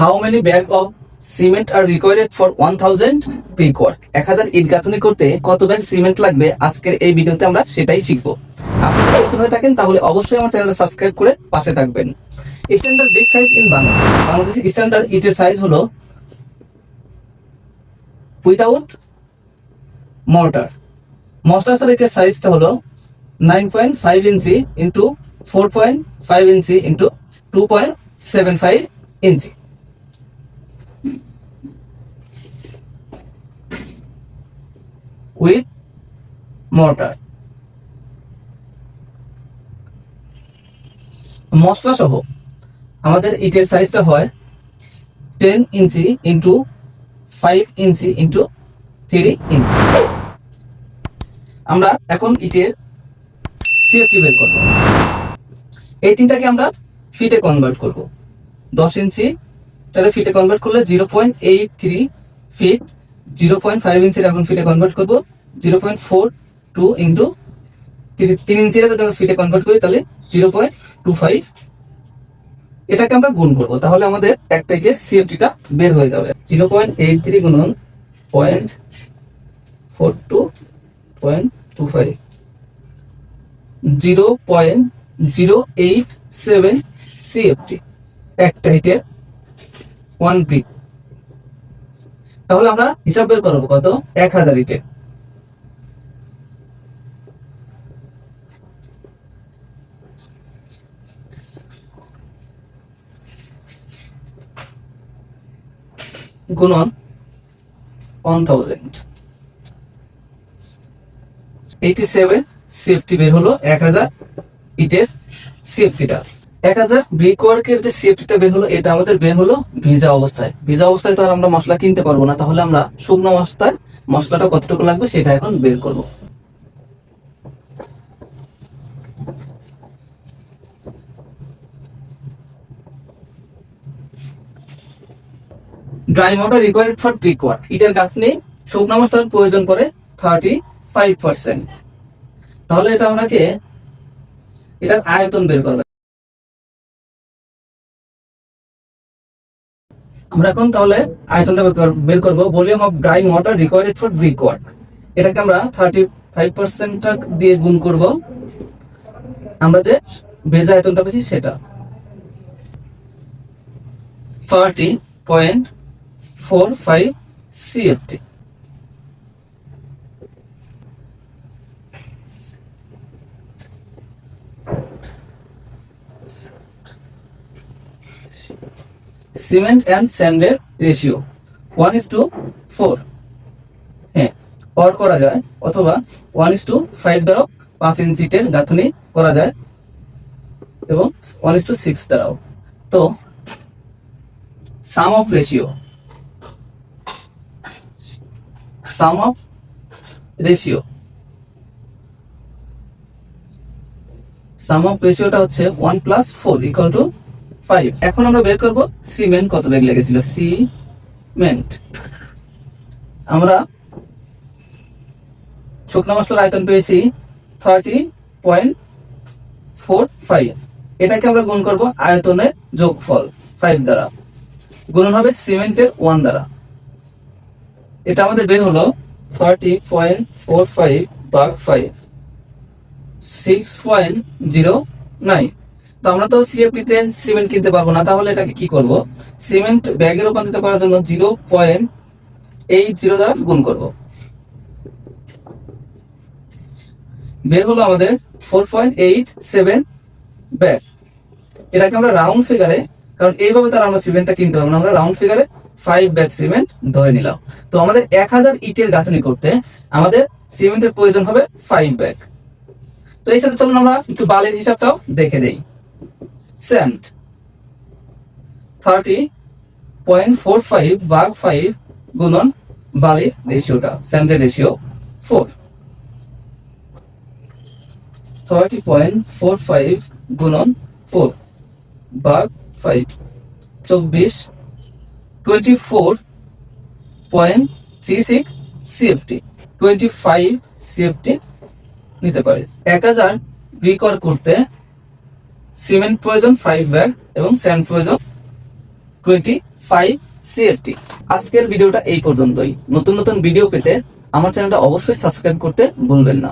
How many bag of cement R required for 1000 brick work? 1000 ইট গাঁথনি করতে কত bag cement লাগবে? আজকের এই ভিডিওতে আমরা সেটাই শিখবো। আপনি যদি নতুন হয়ে থাকেন তাহলে অবশ্যই আমার চ্যানেলটা সাবস্ক্রাইব করে পাশে থাকবেন। Standard brick size in Bangladesh. বাংলাদেশের স্ট্যান্ডার্ড ইটের সাইজ হলো উইদাউট মর্টার। মশলা ইটের সাইজটা হলো 9.5 inch into 4.5 inch into 2.75 inch. With mortar. মশলা সহ আমাদের ইটের সাইজটা হয় 10 ইঞ্চি ইন্টু 5 ইঞ্চি ইন্টু 3 ইঞ্চি। আমরা এখন ইটের সিএফটি বের করব। এই তিনটাকে আমরা ফিটে কনভার্ট করব। 10 ইঞ্চি তাহলে ফিটে কনভার্ট করলে 0.83 ফিট, 0.5 ইঞ্চি এখন ফিটে কনভার্ট করব 0.42 ইন্টু 3 ইঞ্চি যদি আমরা ফিটে কনভার্ট করি তাহলে 0.25। এটাকে আমরা গুণ করব, তাহলে আমাদের একটা ইটের সিএফটিটা বের হয়ে যাবে। 0.83 গুণন 0.42.25 0.087 সিএফটি একটা ইটের 1 ব্রিক। তাহলে আমরা হিসাব বের করবো কত? 1000 ইটের গুণন 1000 87 সিএফটি বের হলো 1000 ইটের সিএফটিটা। 1000 ব্রিক ওয়ার্কের যে সিএফটিটা বের হলো এটা আমাদের বের হলো ভিজা অবস্থায়। ভিজা অবস্থায় তো আর আমরা মশলা কিনতে পারবো না, তাহলে আমরা শুকনো অবস্থায় মশলাটা কতটুকু লাগবে সেটা এখন বের করব। Dry mortar required for brick work. ইটের গাঁথনি শুকনো মশলার প্রয়োজন পড়ে 35%। তাহলে এটা আমাকে এটার আয়তন বের করবে। আমরা এখন তাহলে আয়তনটা বের করবো। Volume of dry mortar required for brick work, এটাকে আমরা 35% দিয়ে গুণ করব। আমরা যে ভেজা আয়তনটা পেয়েছি সেটা 30.45 সিএফটি। সিমেন্ট অ্যান্ড স্যান্ডের রেশিও 1:4। হ্যাঁ, অর করা যায়, অথবা 1:5 দ্বারাও 5 ইঞ্চিটের গাঁথনি করা যায়, এবং 1:6 দ্বারাও। তো সাম অফ রেশিও রেশিওটা হচ্ছে 1+4=5। এখন আমরা বের করব সিমেন্ট কত ব্যাগ লেগেছিল। সিমেন্ট আমরা শুকনো মশলার আয়তন পেয়েছি 30.45। এটাকে আমরা গুণ করব আয়তনের যোগফল 5 দ্বারা, গুণন হবে সিমেন্টের 1 দ্বারা। এটা আমাদের বের হলো 30.45 ভাগ 5, 6.09। তো আমরা তো সিএফটি তে সিমেন্ট কিনতে পারবো না, তাহলে এটাকে কি করব? সিমেন্ট ব্যাগে রূপান্তরিত করার জন্য 0.80 দ্বারা গুণ করব। বের হলো আমাদের 4.87 ব্যাগ। এটাকে আমরা রাউন্ড ফিগারে, কারণ এইভাবে তার আমরা সিমেন্টটা কিনতে পারবো না, আমরা রাউন্ড ফিগারে 5 ব্যাগ সিমেন্ট ধরে নিলাম। তো আমাদের 1000 ইটের গাঁথনি করতে আমাদের সিমেন্টের প্রয়োজন হবে 5 ব্যাগ। তো এই সাথে চলুন আমরা একটু বালির হিসাবটাও দেখে দেই। স্যান্ড 30.45 ভাগ 5 গুণন বালির রেশিওটা, স্যান্ডের রেশিও 4। 30.45 গুণন 4 ভাগ 5 24, 24.36 সিএফটি। 25 সিএফটি নিতে পারে। 1000 ব্রিক ওয়ার্ক করতে সিমেন্ট প্রয়োজন 5 ব্যাগ এবং স্যান্ড প্রয়োজন 25 5 CFT। আজকের ভিডিওটা এই পর্যন্তই। নতুন নতুন ভিডিও পেতে আমার চ্যানেলটা অবশ্যই সাবস্ক্রাইব করতে ভুলবেন না।